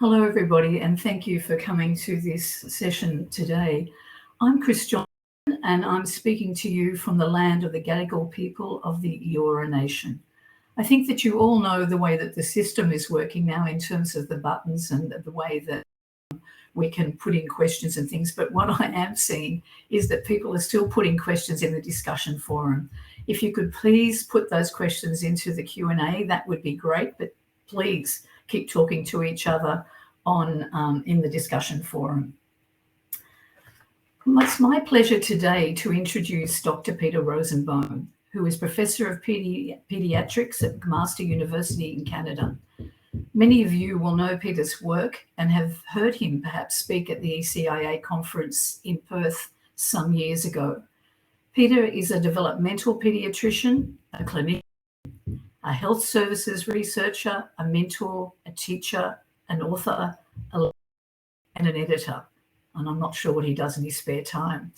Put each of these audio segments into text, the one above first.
Hello, everybody, and thank you for coming to this session today. I'm Chris Johnston, and I'm speaking to you from the land of the Gadigal people of the Eora Nation. I think that you all know the way that the system is working now in terms of the buttons and the way that we can put in questions and things. But what I am seeing is that people are still putting questions in the discussion forum. If you could please put those questions into the Q&A, that would be great. But please keep talking to each other in the discussion forum. It's my pleasure today to introduce Dr. Peter Rosenbaum, who is Professor of Pediatrics at McMaster University in Canada. Many of you will know Peter's work and have heard him perhaps speak at the ECIA conference in Perth some years ago. Peter is a developmental pediatrician, a clinician, a health services researcher, a mentor, a teacher, an author, and an editor. And I'm not sure what he does in his spare time.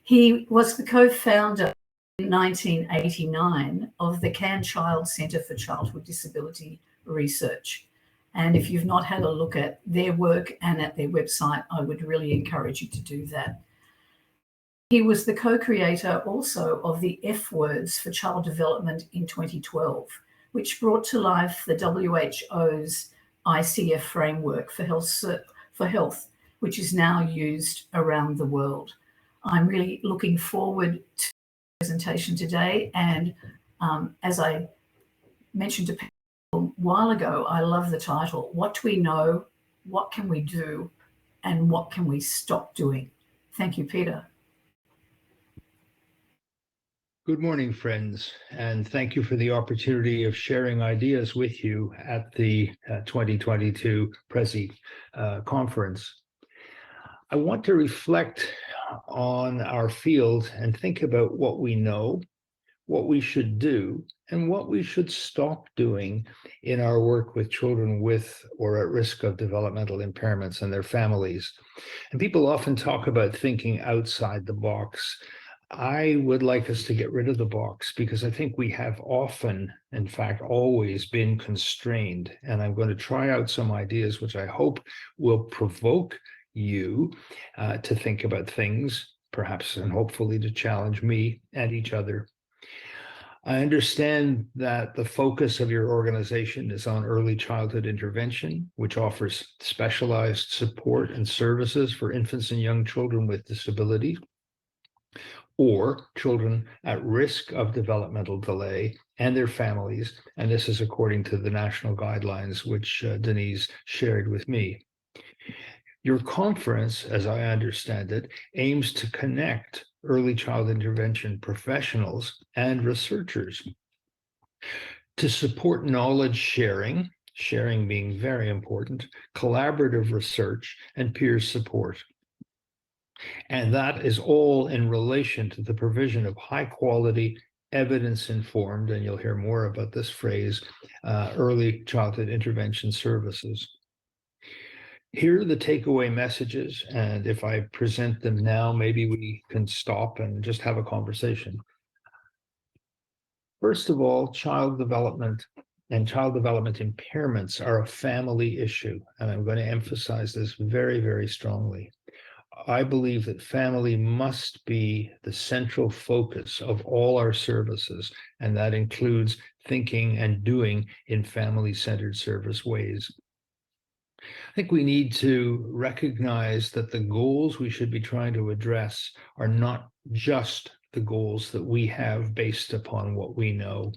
He was the co-founder in 1989 of the Can Child Centre for Childhood Disability Research. And if you've not had a look at their work and at their website, I would really encourage you to do that. He was the co-creator also of the F Words for Child Development in 2012, which brought to life the WHO's ICF framework for health, which is now used around the world. I'm really looking forward to the presentation today. And as I mentioned to people a while ago, I love the title, What Do We Know? What Can We Do? And What Can We Stop Doing? Thank you, Peter. Good morning, friends, and thank you for the opportunity of sharing ideas with you at the 2022 PRECI conference. I want to reflect on our field and think about what we know, what we should do, and what we should stop doing in our work with children with or at risk of developmental impairments and their families. And people often talk about thinking outside the box. I would like us to get rid of the box because I think we have often, in fact, always been constrained. And I'm going to try out some ideas which I hope will provoke you to think about things, perhaps and hopefully to challenge me and each other. I understand that the focus of your organization is on early childhood intervention, which offers specialized support and services for infants and young children with disabilities, or children at risk of developmental delay and their families. And this is according to the national guidelines, which Denise shared with me. Your conference, as I understand it, aims to connect early child intervention professionals and researchers to support knowledge sharing being very important, collaborative research, and peer support. And that is all in relation to the provision of high quality, evidence-informed, and you'll hear more about this phrase, early childhood intervention services. Here are the takeaway messages, and if I present them now, maybe we can stop and just have a conversation. First of all, child development and child development impairments are a family issue, and I'm going to emphasize this very, very strongly. I believe that family must be the central focus of all our services, and that includes thinking and doing in family-centered service ways. I think we need to recognize that the goals we should be trying to address are not just the goals that we have based upon what we know.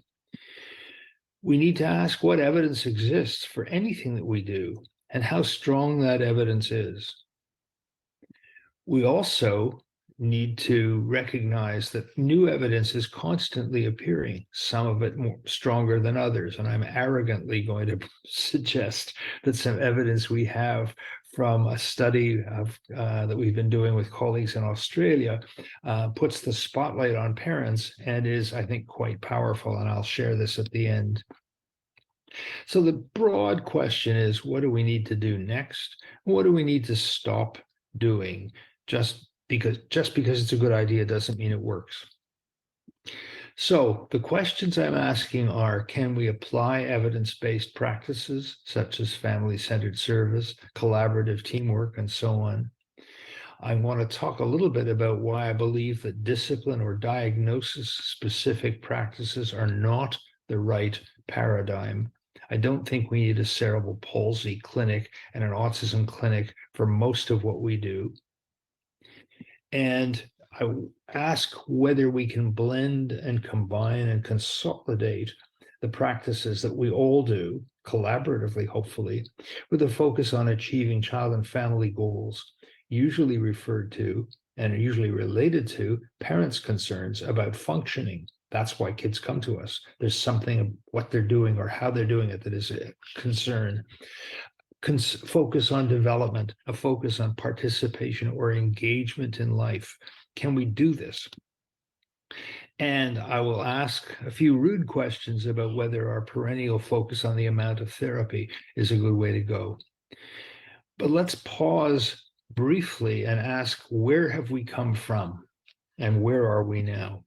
We need to ask what evidence exists for anything that we do and how strong that evidence is. We also need to recognize that new evidence is constantly appearing, some of it more stronger than others. And I'm arrogantly going to suggest that some evidence we have from a study that we've been doing with colleagues in Australia puts the spotlight on parents and is, I think, quite powerful. And I'll share this at the end. So the broad question is, what do we need to do next? What do we need to stop doing? Just because it's a good idea doesn't mean it works. So the questions I'm asking are, can we apply evidence-based practices such as family-centered service, collaborative teamwork, and so on? I want to talk a little bit about why I believe that discipline or diagnosis-specific practices are not the right paradigm. I don't think we need a cerebral palsy clinic and an autism clinic for most of what we do. And I ask whether we can blend and combine and consolidate the practices that we all do collaboratively, hopefully, with a focus on achieving child and family goals, usually referred to and usually related to parents' concerns about functioning. That's why kids come to us. There's something of what they're doing or how they're doing it that is a concern. Focus on development, a focus on participation or engagement in life. Can we do this? And I will ask a few rude questions about whether our perennial focus on the amount of therapy is a good way to go. But let's pause briefly and ask, where have we come from and where are we now?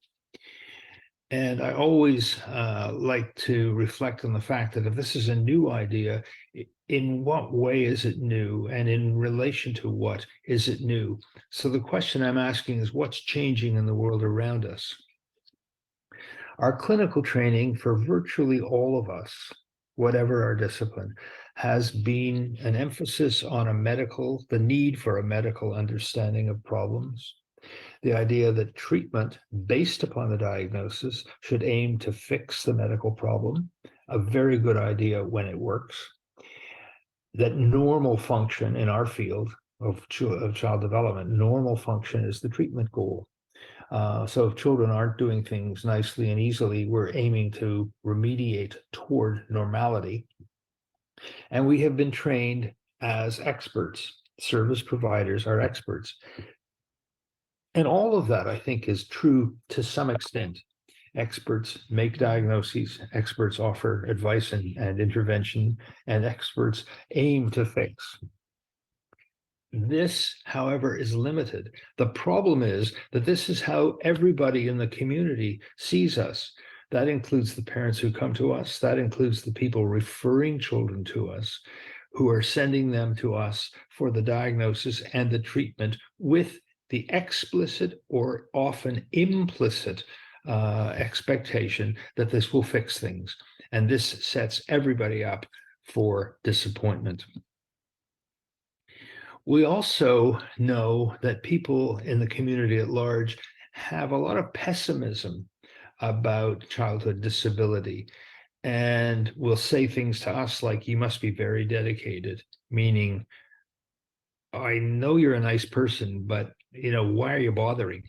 And I always like to reflect on the fact that if this is a new idea, in what way is it new? And in relation to what is it new? So the question I'm asking is, what's changing in the world around us? Our clinical training for virtually all of us, whatever our discipline, has been an emphasis on the need for a medical understanding of problems. The idea that treatment based upon the diagnosis should aim to fix the medical problem, a very good idea when it works. That normal function in our field of child development, normal function is the treatment goal. So if children aren't doing things nicely and easily, we're aiming to remediate toward normality. And we have been trained as experts. Service providers are experts. And all of that, I think, is true to some extent. Experts make diagnoses, experts offer advice and intervention, and experts aim to fix. This, however, is limited. The problem is that this is how everybody in the community sees us. That includes the parents who come to us. That includes the people referring children to us, who are sending them to us for the diagnosis and the treatment with the explicit or often implicit expectation that this will fix things. And this sets everybody up for disappointment. We also know that people in the community at large have a lot of pessimism about childhood disability and will say things to us like, you must be very dedicated, meaning, I know you're a nice person, but why are you bothering?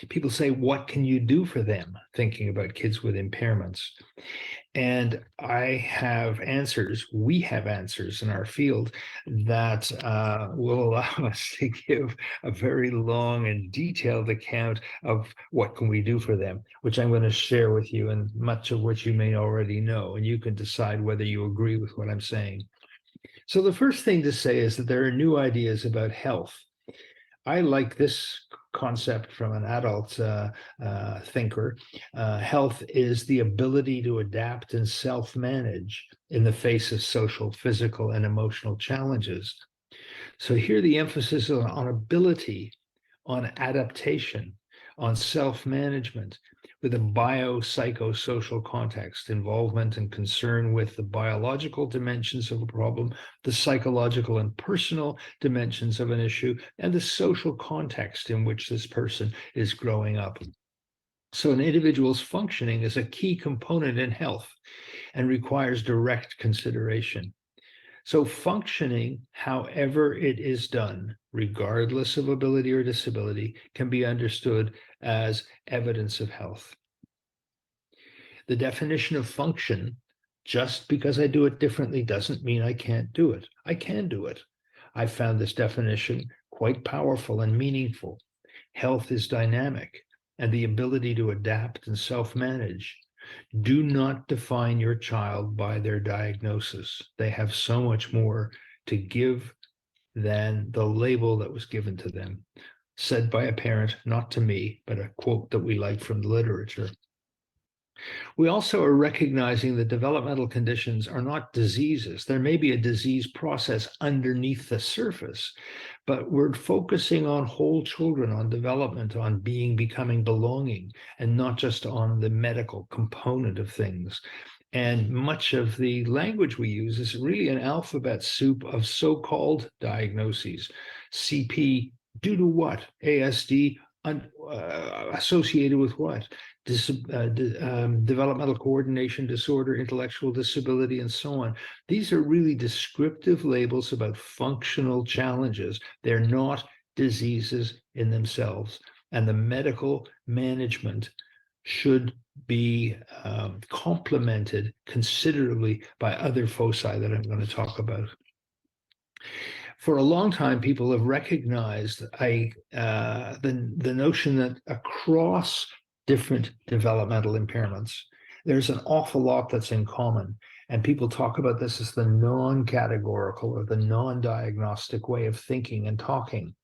People say, what can you do for them? Thinking about kids with impairments. And I have answers, we have answers in our field that will allow us to give a very long and detailed account of what can we do for them, which I'm going to share with you, and much of which you may already know, and you can decide whether you agree with what I'm saying. So the first thing to say is that there are new ideas about health. I like this concept from an adult thinker. Health is the ability to adapt and self-manage in the face of social, physical, and emotional challenges. So here the emphasis is on ability, on adaptation, on self-management, with a biopsychosocial context, involvement and concern with the biological dimensions of a problem, the psychological and personal dimensions of an issue, and the social context in which this person is growing up. So an individual's functioning is a key component in health and requires direct consideration. So functioning, however it is done, regardless of ability or disability, can be understood as evidence of health. The definition of function, just because I do it differently doesn't mean I can't do it. I can do it. I found this definition quite powerful and meaningful. Health is dynamic, and the ability to adapt and self-manage. Do not define your child by their diagnosis. They have so much more to give than the label that was given to them. Said by a parent, not to me, but a quote that we like from the literature. We also are recognizing that developmental conditions are not diseases. There may be a disease process underneath the surface, but we're focusing on whole children, on development, on becoming, belonging, and not just on the medical component of things. And much of the language we use is really an alphabet soup of so-called diagnoses. CP, due to what? ASD, associated with what? Developmental coordination disorder, intellectual disability, and so on. These are really descriptive labels about functional challenges. They're not diseases in themselves. And the medical management should be complemented considerably by other foci that I'm going to talk about. For a long time, people have recognized the notion that across different developmental impairments, there's an awful lot that's in common. And people talk about this as the non-categorical or the non-diagnostic way of thinking and talking.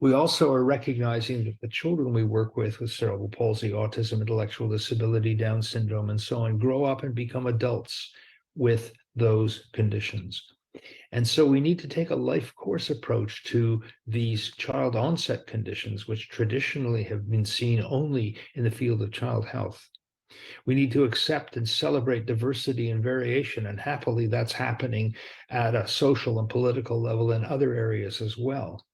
We also are recognizing that the children we work with cerebral palsy, autism, intellectual disability, Down syndrome, and so on, grow up and become adults with those conditions. And so we need to take a life course approach to these child onset conditions, which traditionally have been seen only in the field of child health. We need to accept and celebrate diversity and variation, and happily that's happening at a social and political level in other areas as well.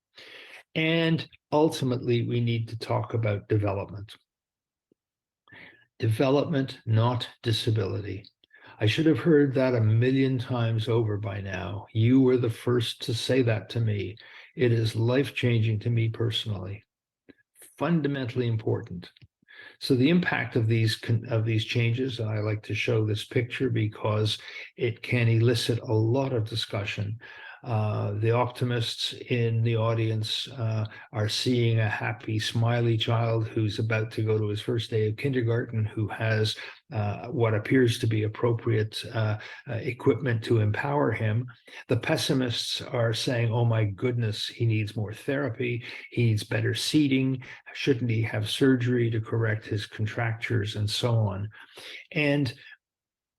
And ultimately, we need to talk about development. Development, not disability. I should have heard that a million times over by now. You were the first to say that to me. It is life-changing to me personally. Fundamentally important. So the impact of these changes, and I like to show this picture because it can elicit a lot of discussion. The optimists in the audience are seeing a happy, smiley child who's about to go to his first day of kindergarten, who has what appears to be appropriate equipment to empower him. The pessimists are saying, oh my goodness, he needs more therapy, he needs better seating, shouldn't he have surgery to correct his contractures, and so on. And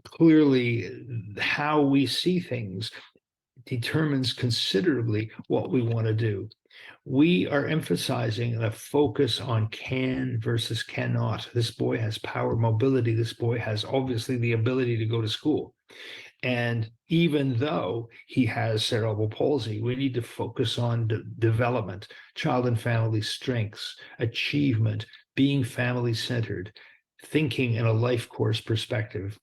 clearly, how we see things determines considerably what we want to do. We are emphasizing a focus on can versus cannot. This boy has power, mobility. This boy has obviously the ability to go to school. And even though he has cerebral palsy, we need to focus on development, child and family strengths, achievement, being family-centered, thinking in a life course perspective.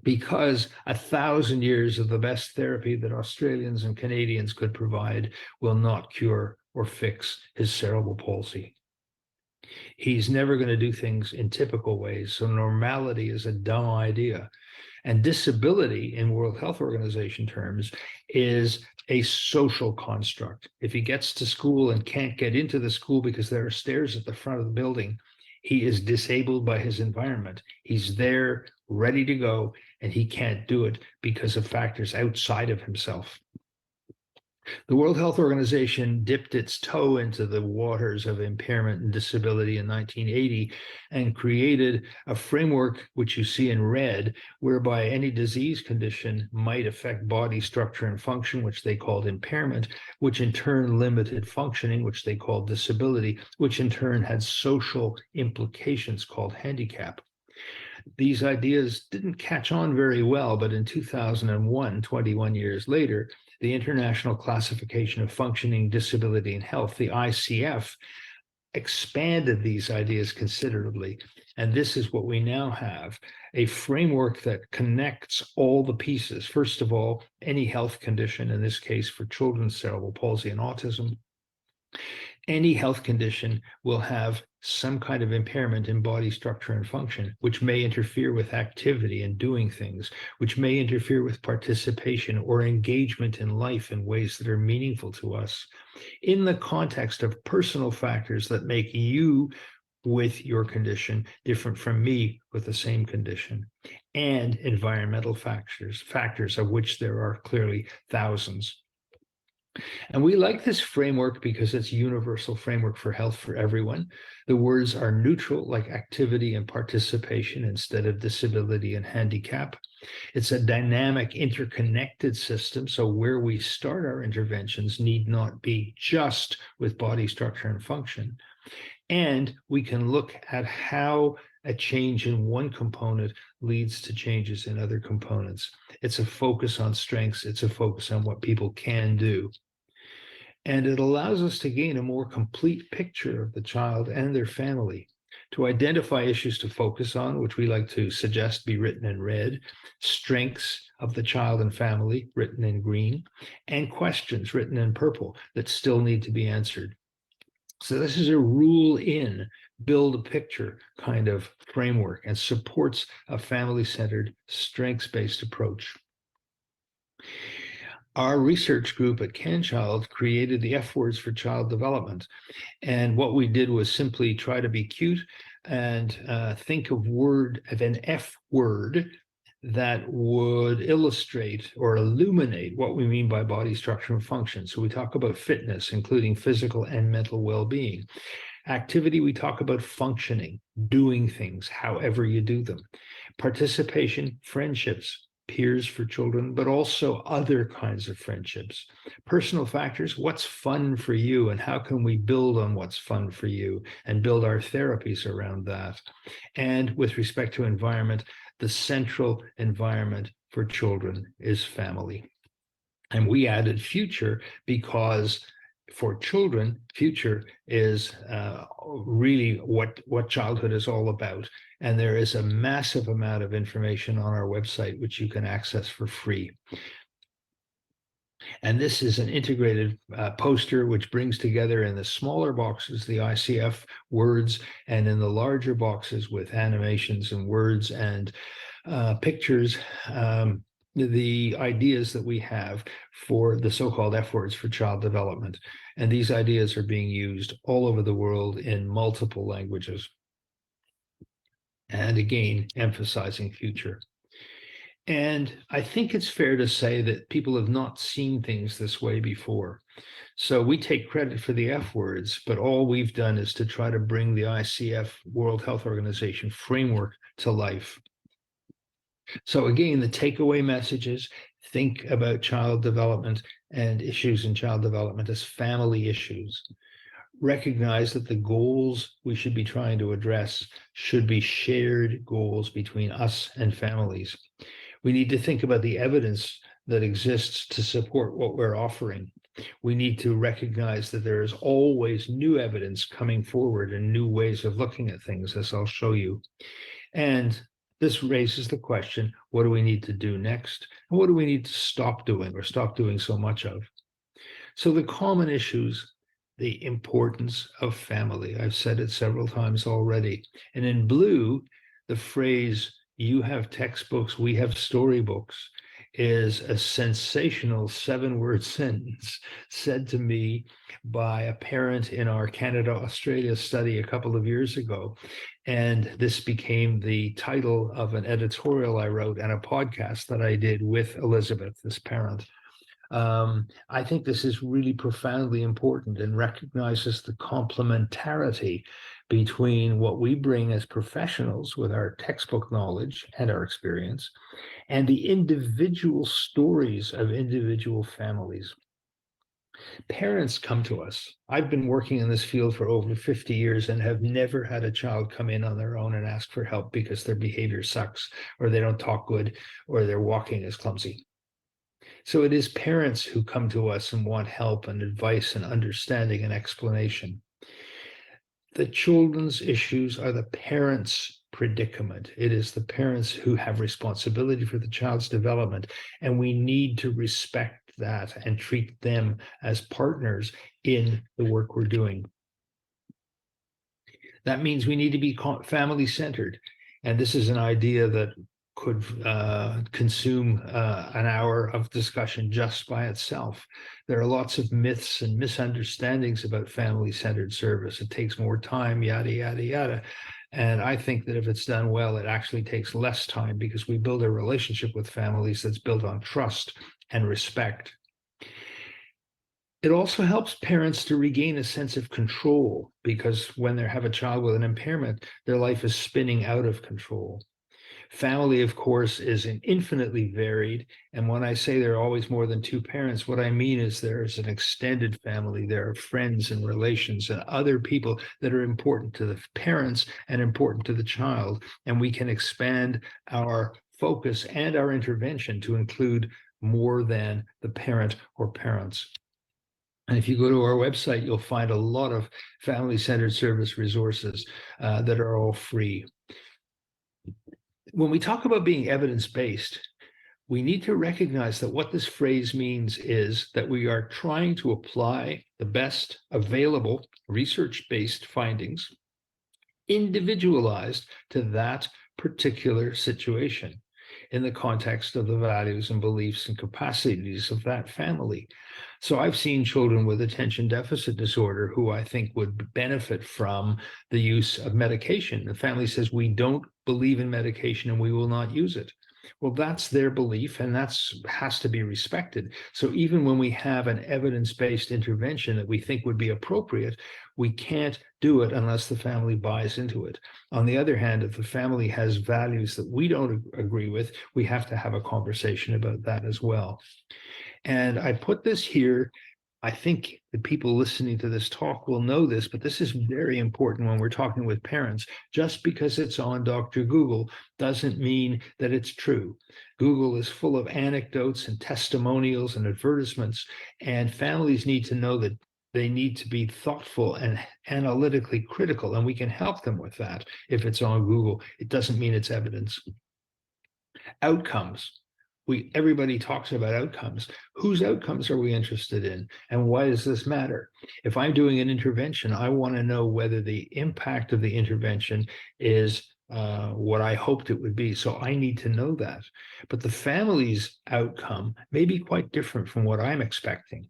Because 1,000 years of the best therapy that Australians and Canadians could provide will not cure or fix his cerebral palsy. He's never going to do things in typical ways, so normality is a dumb idea. And disability, in World Health Organization terms, is a social construct. If he gets to school and can't get into the school because there are stairs at the front of the building, he is disabled by his environment. He's there, ready to go, and he can't do it because of factors outside of himself. The World Health Organization dipped its toe into the waters of impairment and disability in 1980 and created a framework, which you see in red, whereby any disease condition might affect body structure and function, which they called impairment, which in turn limited functioning, which they called disability, which in turn had social implications called handicap. These ideas didn't catch on very well, but in 2001, 21 years later, the International Classification of Functioning, Disability, and Health, the ICF, expanded these ideas considerably. And this is what we now have, a framework that connects all the pieces. First of all, any health condition, in this case for children, cerebral palsy and autism. Any health condition will have some kind of impairment in body structure and function, which may interfere with activity and doing things, which may interfere with participation or engagement in life in ways that are meaningful to us, in the context of personal factors that make you with your condition different from me with the same condition, and environmental factors of which there are clearly thousands. And we like this framework because it's a universal framework for health for everyone. The words are neutral, like activity and participation, instead of disability and handicap. It's a dynamic, interconnected system. So where we start our interventions need not be just with body structure and function. And we can look at how a change in one component leads to changes in other components. It's a focus on strengths. It's a focus on what people can do. And it allows us to gain a more complete picture of the child and their family, to identify issues to focus on, which we like to suggest be written in red, strengths of the child and family, written in green, and questions written in purple that still need to be answered. So this is a rule in, build a picture kind of framework and supports a family-centered, strengths-based approach. Our research group at CanChild created the F words for child development. And what we did was simply try to be cute and think of an F word that would illustrate or illuminate what we mean by body structure and function. So we talk about fitness, including physical and mental well-being. Activity, we talk about functioning, doing things, however you do them. Participation, friendships, peers for children, but also other kinds of friendships. Personal factors, what's fun for you and how can we build on what's fun for you and build our therapies around that. And with respect to environment, the central environment for children is family. And we added future because for children, future is really what childhood is all about. And there is a massive amount of information on our website, which you can access for free. And this is an integrated poster, which brings together in the smaller boxes, the ICF words, and in the larger boxes with animations and words and pictures, the ideas that we have for the so-called F words for child development. And these ideas are being used all over the world in multiple languages. And again, emphasizing future. And I think it's fair to say that people have not seen things this way before. So we take credit for the F words, but all we've done is to try to bring the ICF World Health Organization framework to life. So again, the takeaway messages, think about child development and issues in child development as family issues. Recognize that the goals we should be trying to address should be shared goals between us and families. We need to think about the evidence that exists to support what we're offering. We need to recognize that there is always new evidence coming forward and new ways of looking at things, as I'll show you. And this raises the question, what do we need to do next? And what do we need to stop doing or stop doing so much of? So the common issues, the importance of family. I've said it several times already. And in blue, the phrase, you have textbooks, we have storybooks, is a sensational 7-word sentence said to me by a parent in our Canada-Australia study a couple of years ago. And this became the title of an editorial I wrote and a podcast that I did with Elizabeth, this parent. I think this is really profoundly important and recognizes the complementarity between what we bring as professionals with our textbook knowledge and our experience and the individual stories of individual families. Parents come to us. I've been working in this field for over 50 years and have never had a child come in on their own and ask for help because their behavior sucks or they don't talk good or their walking is clumsy. So it is parents who come to us and want help and advice and understanding and explanation. The children's issues are the parents' predicament. It is the parents who have responsibility for the child's development, and we need to respect that and treat them as partners in the work we're doing. That means we need to be family-centered, and this is an idea that could consume an hour of discussion just by itself. There are lots of myths and misunderstandings about family-centered service. It takes more time, yada, yada, yada. And I think that if it's done well, it actually takes less time because we build a relationship with families that's built on trust and respect. It also helps parents to regain a sense of control, because when they have a child with an impairment, their life is spinning out of control. Family, of course, is infinitely varied. And when I say there are always more than two parents, what I mean is there's an extended family. There are friends and relations and other people that are important to the parents and important to the child. And we can expand our focus and our intervention to include more than the parent or parents. And if you go to our website, you'll find a lot of family-centered service resources that are all free. When we talk about being evidence-based, we need to recognize that what this phrase means is that we are trying to apply the best available research-based findings, individualized to that particular situation in the context of the values and beliefs and capacities of that family. So I've seen children with attention deficit disorder who I think would benefit from the use of medication. The family says, we don't believe in medication and we will not use it. Well, that's their belief, and that has to be respected. So even when we have an evidence-based intervention that we think would be appropriate, we can't do it unless the family buys into it. On the other hand, if the family has values that we don't agree with, we have to have a conversation about that as well. And I put this here. I think the people listening to this talk will know this, but this is very important when we're talking with parents. Just because it's on Dr. Google doesn't mean that it's true. Google is full of anecdotes and testimonials and advertisements, and families need to know that they need to be thoughtful and analytically critical, and we can help them with that if it's on Google. It doesn't mean it's evidence. Outcomes. Everybody talks about outcomes. Whose outcomes are we interested in? And why does this matter? If I'm doing an intervention, I want to know whether the impact of the intervention is what I hoped it would be. So I need to know that. But the family's outcome may be quite different from what I'm expecting.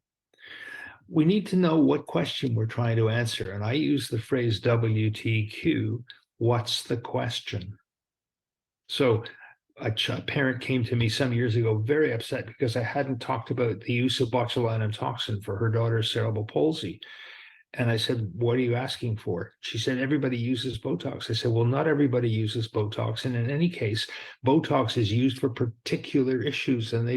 We need to know what question we're trying to answer. And I use the phrase WTQ, what's the question? So a parent came to me some years ago very upset because I hadn't talked about the use of botulinum toxin for her daughter's cerebral palsy. And I said, what are you asking for? She said, everybody uses Botox. I said, well, not everybody uses Botox. And in any case, Botox is used for particular issues, and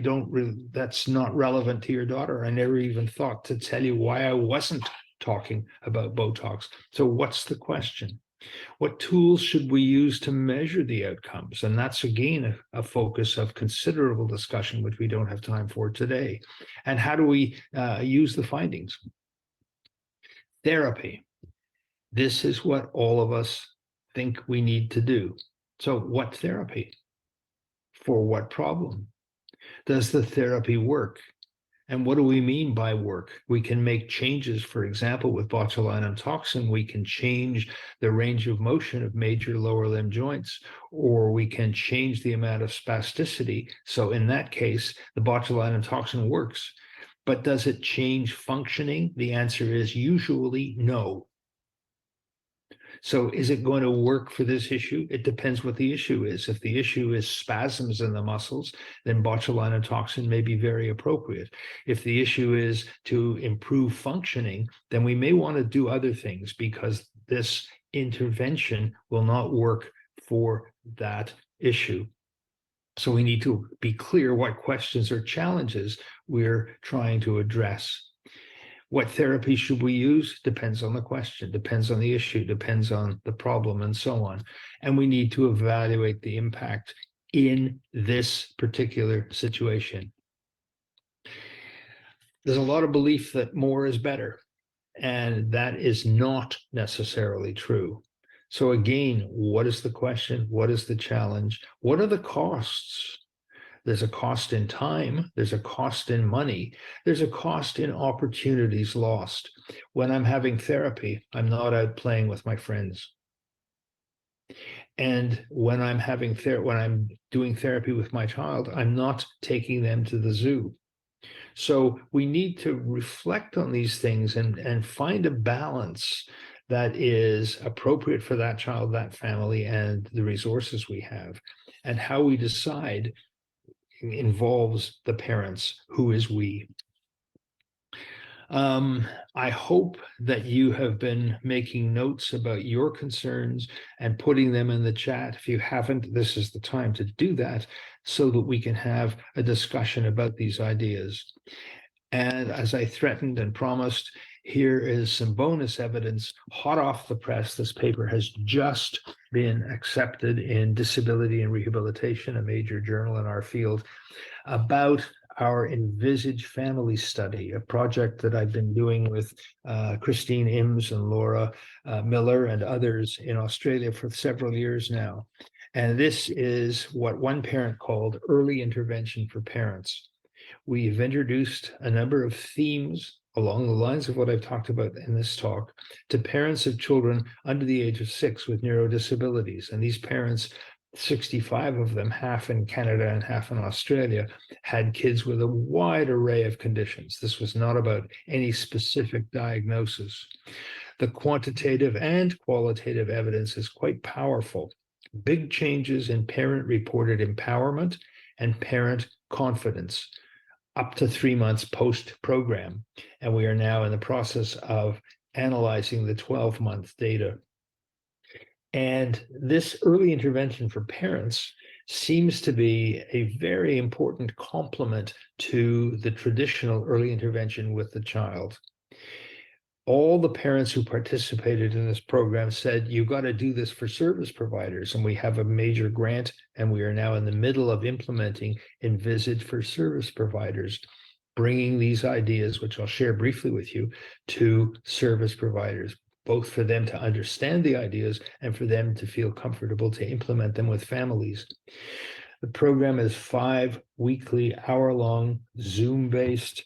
that's not relevant to your daughter. I never even thought to tell you why I wasn't talking about Botox. So what's the question? What tools should we use to measure the outcomes? And that's, again, a focus of considerable discussion, which we don't have time for today. And how do we use the findings? Therapy. This is what all of us think we need to do. So what therapy? For what problem? Does the therapy work? And what do we mean by work? We can make changes. For example, with botulinum toxin, we can change the range of motion of major lower limb joints, or we can change the amount of spasticity. So in that case, the botulinum toxin works. But does it change functioning? The answer is usually no. So is it going to work for this issue? It depends what the issue is. If the issue is spasms in the muscles, then botulinum toxin may be very appropriate. If the issue is to improve functioning, then we may want to do other things, because this intervention will not work for that issue. So we need to be clear what questions or challenges we're trying to address. What therapy should we use? Depends on the question, depends on the issue, depends on the problem, and so on. And we need to evaluate the impact in this particular situation. There's a lot of belief that more is better, and that is not necessarily true. So again, what is the question? What is the challenge? What are the costs? There's a cost in time, there's a cost in money, there's a cost in opportunities lost. When I'm having therapy, I'm not out playing with my friends. And when I'm doing therapy with my child, I'm not taking them to the zoo. So we need to reflect on these things and find a balance that is appropriate for that child, that family, and the resources we have. And how we decide involves the parents, who is we. I hope that you have been making notes about your concerns and putting them in the chat. If you haven't, this is the time to do that so that we can have a discussion about these ideas. And as I threatened and promised, here is some bonus evidence hot off the press. This paper has just been accepted in Disability and Rehabilitation, a major journal in our field, about our Envisage Family Study, a project that I've been doing with Christine Imms and Laura Miller and others in Australia for several years now. And this is what one parent called early intervention for parents. We've introduced a number of themes along the lines of what I've talked about in this talk to parents of children under the age of 6 with neurodisabilities. And these parents, 65 of them, half in Canada and half in Australia, had kids with a wide array of conditions. This was not about any specific diagnosis. The quantitative and qualitative evidence is quite powerful. Big changes in parent-reported empowerment and parent confidence up to 3 months post-program. And we are now in the process of analyzing the 12-month data. And this early intervention for parents seems to be a very important complement to the traditional early intervention with the child. All the parents who participated in this program said, you've got to do this for service providers. And we have a major grant, and we are now in the middle of implementing Envisage for service providers, bringing these ideas, which I'll share briefly with you, to service providers, both for them to understand the ideas and for them to feel comfortable to implement them with families. The program is 5 weekly, hour-long, Zoom-based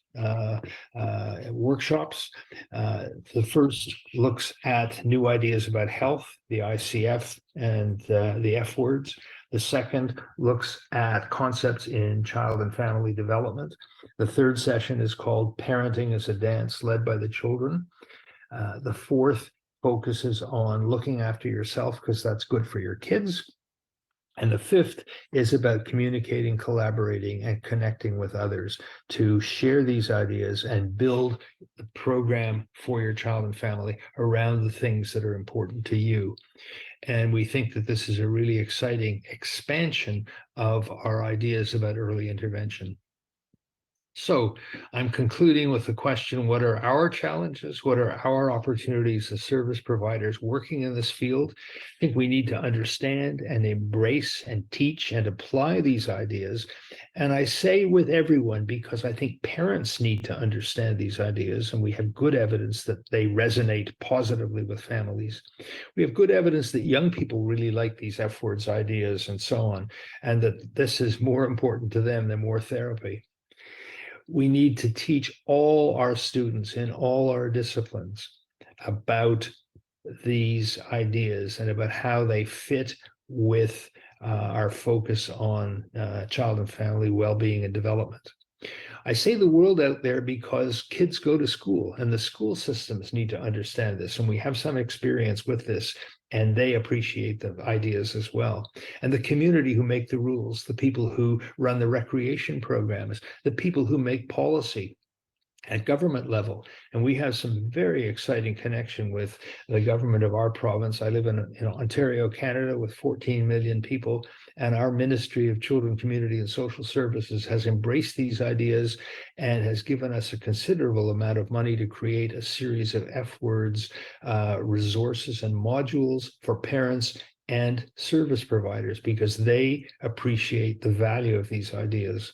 workshops. The first looks at new ideas about health, the ICF and the F words. The second looks at concepts in child and family development. The third session is called Parenting as a Dance, led by the children. The fourth focuses on looking after yourself because that's good for your kids. And the fifth is about communicating, collaborating, and connecting with others to share these ideas and build the program for your child and family around the things that are important to you. And we think that this is a really exciting expansion of our ideas about early intervention. So I'm concluding with the question, what are our challenges? What are our opportunities as service providers working in this field? I think we need to understand and embrace and teach and apply these ideas. And I say with everyone, because I think parents need to understand these ideas, and we have good evidence that they resonate positively with families. We have good evidence that young people really like these F words ideas and so on, and that this is more important to them than more therapy. We need to teach all our students in all our disciplines about these ideas and about how they fit with our focus on child and family well-being and development. I say the world out there because kids go to school and the school systems need to understand this. And we have some experience with this, and they appreciate the ideas as well. And the community who make the rules, the people who run the recreation programs, the people who make policy at government level. And we have some very exciting connection with the government of our province. I live in Ontario, Canada, with 14 million people, and our Ministry of Children, Community and Social Services has embraced these ideas and has given us a considerable amount of money to create a series of F words, resources and modules for parents and service providers, because they appreciate the value of these ideas.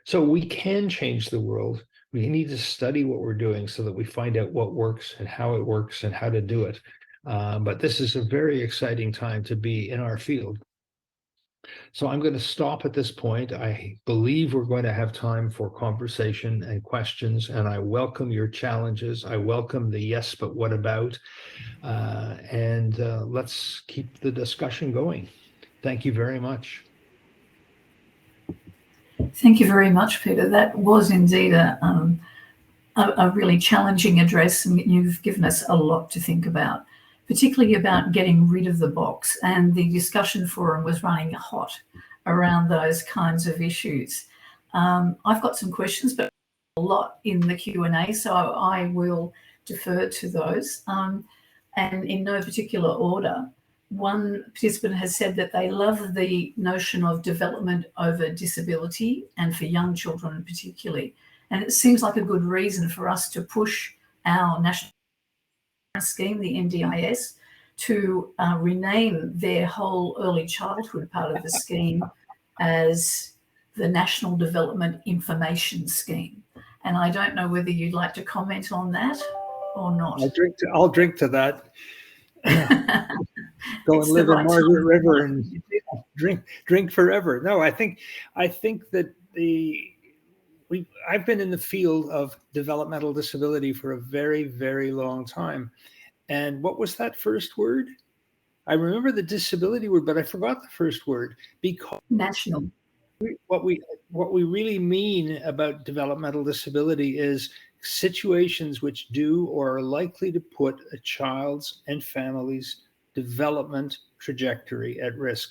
So we can change the world. We need to study what we're doing so that we find out what works and how it works and how to do it. But this is a very exciting time to be in our field. So I'm going to stop at this point. I believe we're going to have time for conversation and questions, and I welcome your challenges. I welcome the yes, but what about? And let's keep the discussion going. Thank you very much. Thank you very much, Peter. That was indeed a really challenging address, and you've given us a lot to think about, particularly about getting rid of the box. And the discussion forum was running hot around those kinds of issues. I've got some questions, but a lot in the Q&A, so I will defer to those. And in no particular order, one participant has said that they love the notion of development over disability, and for young children particularly. And it seems like a good reason for us to push our national scheme, the NDIS, to rename their whole early childhood part of the scheme as the National Development Information Scheme. And I don't know whether you'd like to comment on that or not. I'll drink to that. Go and live in Margaret River and drink forever. No, I think that I've been in the field of developmental disability for a very, very long time. And what was that first word? I remember the disability word, but I forgot the first word, because national. What we really mean about developmental disability is situations which do or are likely to put a child's and family's development trajectory at risk.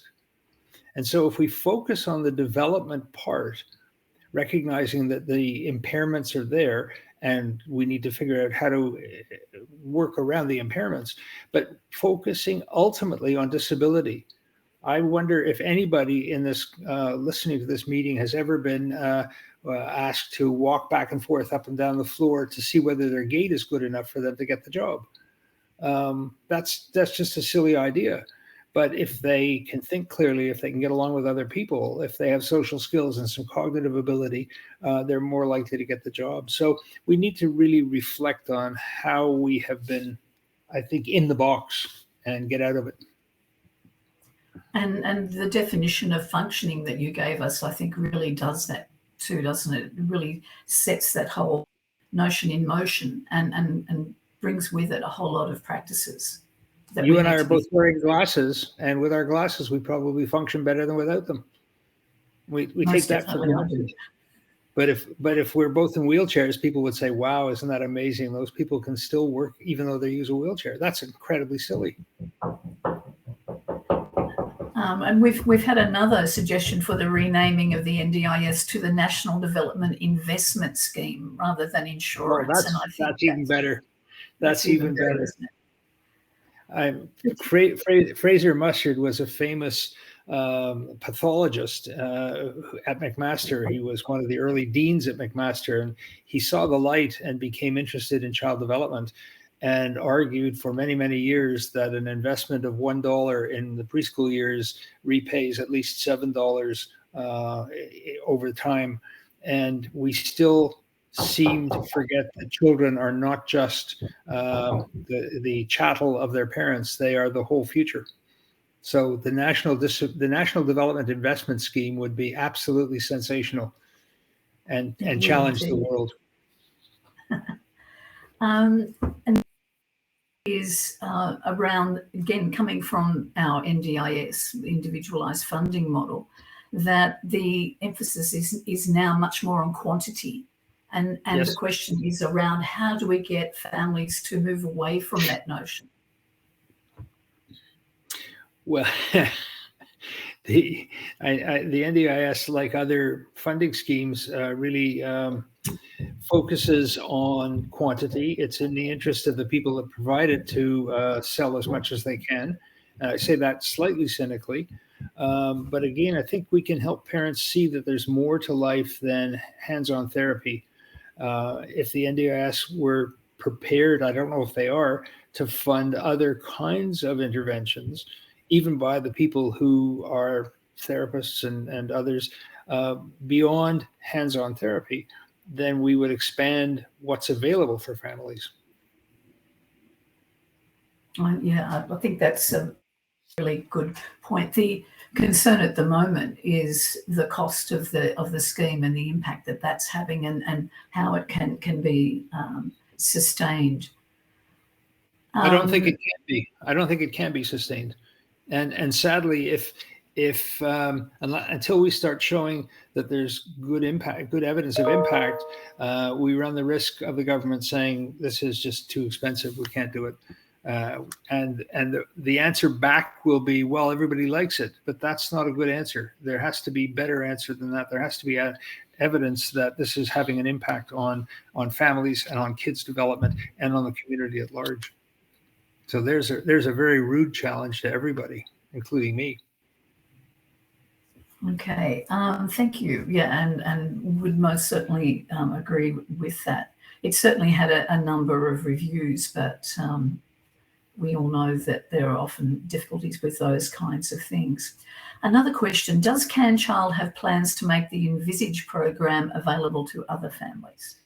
And so if we focus on the development part, recognizing that the impairments are there and we need to figure out how to work around the impairments, but focusing ultimately on disability. I wonder if anybody in this listening to this meeting has ever been asked to walk back and forth up and down the floor to see whether their gait is good enough for them to get the job. That's just a silly idea. But if they can think clearly, if they can get along with other people, if they have social skills and some cognitive ability, they're more likely to get the job. So we need to really reflect on how we have been, I think, in the box and get out of it. And the definition of functioning that you gave us, I think, really does that too, doesn't it? It really sets that whole notion in motion and brings with it a whole lot of practices. You and I are both wearing glasses, and with our glasses, we probably function better than without them. We take that for granted. But if we're both in wheelchairs, people would say, "Wow, isn't that amazing? Those people can still work even though they use a wheelchair." That's incredibly silly. And we've had another suggestion for the renaming of the NDIS to the National Development Investment Scheme rather than insurance. Oh, that's even better. That's even better. Isn't it? Fraser Mustard was a famous pathologist at McMaster. He was one of the early deans at McMaster, and he saw the light and became interested in child development and argued for many, many years that an investment of $1 in the preschool years repays at least $7 over time. And we still seem to forget that children are not just the chattel of their parents; they are the whole future. So the National Development Investment Scheme would be absolutely sensational, and challenge the world. And is around, again, coming from our NDIS, individualized funding model, that the emphasis is now much more on quantity. And yes. The question is around how do we get families to move away from that notion? Well, the NDIS, like other funding schemes, really focuses on quantity. It's in the interest of the people that provide it to sell as much as they can. I say that slightly cynically. But again, I think we can help parents see that there's more to life than hands-on therapy. If the NDIS were prepared, I don't know if they are, to fund other kinds of interventions, even by the people who are therapists and others, beyond hands-on therapy, then we would expand what's available for families. Yeah, I think that's a really good point. The concern at the moment is the cost of the scheme and the impact that that's having, and how it can be sustained. I don't think it can be. I don't think it can be sustained, and sadly, if until we start showing that there's good evidence of impact, we run the risk of the government saying this is just too expensive, we can't do it. And the answer back will be, well, everybody likes it, but that's not a good answer. There has to be better answer than that. There has to be evidence that this is having an impact on families and on kids' development and on the community at large. So there's a very rude challenge to everybody, including me. Okay, thank you. Yeah, and would most certainly agree with that. It certainly had a number of reviews, but we all know that there are often difficulties with those kinds of things. Another question, does CanChild have plans to make the Envisage program available to other families?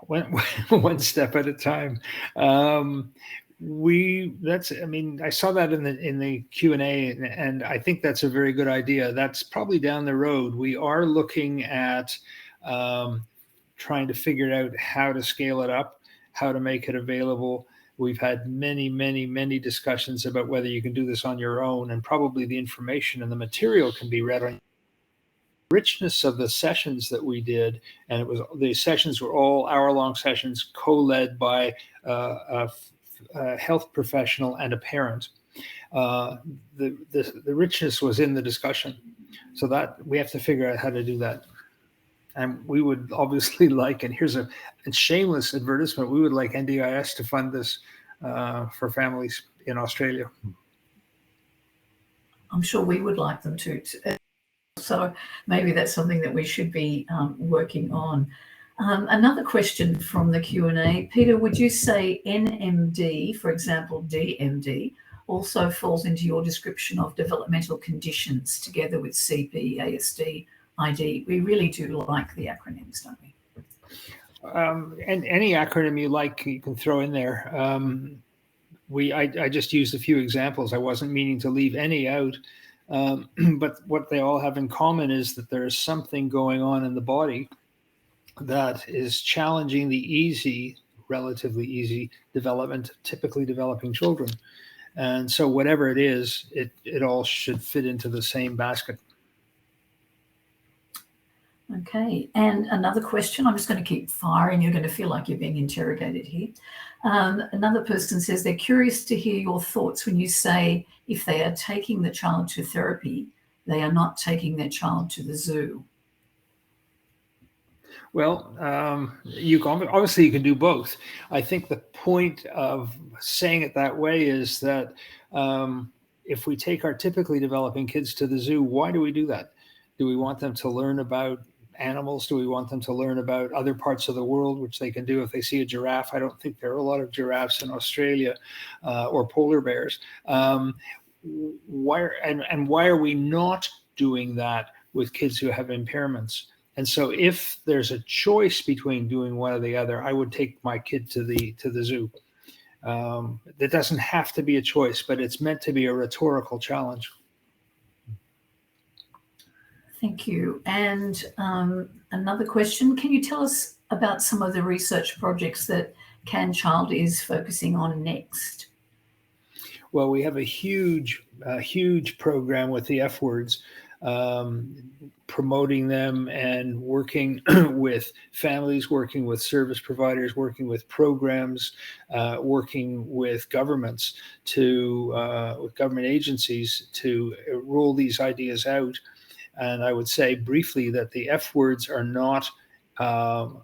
One step at a time. I saw that in the Q&A, and I think that's a very good idea. That's probably down the road. We are looking at trying to figure out how to scale it up, how to make it available. We've had many discussions about whether you can do this on your own, and probably the information and the material can be read on richness of the sessions that we did, and the sessions were all hour-long sessions co-led by a health professional and a parent. The richness was in the discussion, so that we have to figure out how to do that. And we would obviously like, and here's a shameless advertisement, we would like NDIS to fund this for families in Australia. I'm sure we would like them to. So maybe that's something that we should be working on. Another question from the Q&A. Peter, would you say NMD, for example, DMD, also falls into your description of developmental conditions together with CP, ASD, ID? We really do like the acronyms, don't we? And any acronym you like, you can throw in there. I just used a few examples. I wasn't meaning to leave any out. But what they all have in common is that there is something going on in the body that is challenging the relatively easy development, typically developing children. And so whatever it is, it all should fit into the same basket. Okay, and another question, I'm just going to keep firing, you're going to feel like you're being interrogated here. Another person says they're curious to hear your thoughts when you say if they are taking the child to therapy, they are not taking their child to the zoo. Well, obviously you can do both. I think the point of saying it that way is that if we take our typically developing kids to the zoo, why do we do that? Do we want them to learn about animals? Do we want them to learn about other parts of the world, which they can do if they see a giraffe? I don't think there are a lot of giraffes in Australia or polar bears. Why are we not doing that with kids who have impairments? And so if there's a choice between doing one or the other, I would take my kid to the zoo. It doesn't have to be a choice, but it's meant to be a rhetorical challenge. Thank you. And another question, can you tell us about some of the research projects that CanChild is focusing on next? Well, we have a huge program with the F words, promoting them and working with families, working with service providers, working with programs, working with governments with government agencies to roll these ideas out. And I would say briefly that the F words are not an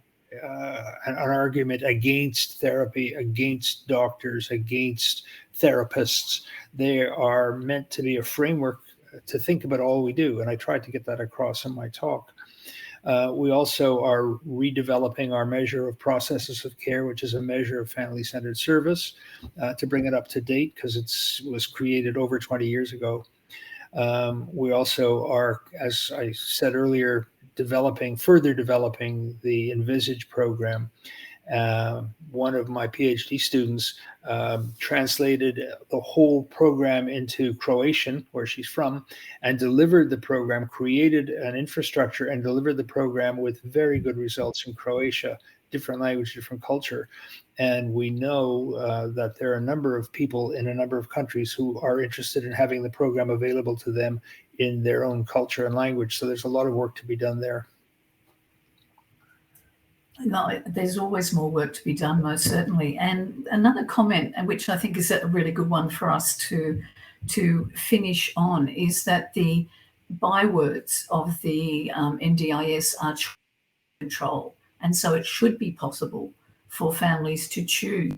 argument against therapy, against doctors, against therapists. They are meant to be a framework to think about all we do. And I tried to get that across in my talk. We also are redeveloping our measure of processes of care, which is a measure of family-centered service, to bring it up to date because it was created over 20 years ago. We also are, as I said earlier, further developing the Envisage program. One of my PhD students translated the whole program into Croatian, where she's from, and delivered the program, created an infrastructure and delivered the program with very good results in Croatia, different language, different culture. And we know that there are a number of people in a number of countries who are interested in having the program available to them in their own culture and language. So there's a lot of work to be done there. No, there's always more work to be done, most certainly. And another comment, and which I think is a really good one for us to finish on, is that the bywords of the NDIS are control, and so it should be possible for families to choose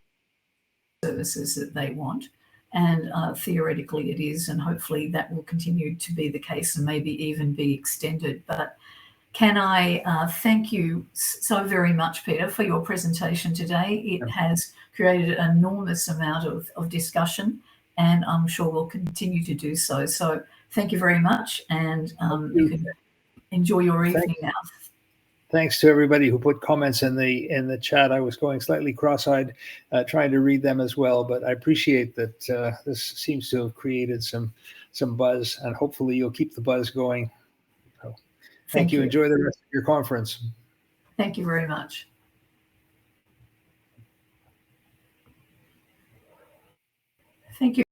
services that they want. And theoretically, it is, and hopefully that will continue to be the case, and maybe even be extended. But can I thank you so very much, Peter, for your presentation today. It has created an enormous amount of discussion, and I'm sure we'll continue to do so. So thank you very much, and you can enjoy your evening now. Thanks to everybody who put comments in the chat. I was going slightly cross-eyed trying to read them as well, but I appreciate that this seems to have created some buzz, and hopefully you'll keep the buzz going. So, thank you. Enjoy the rest of your conference. Thank you very much. Thank you.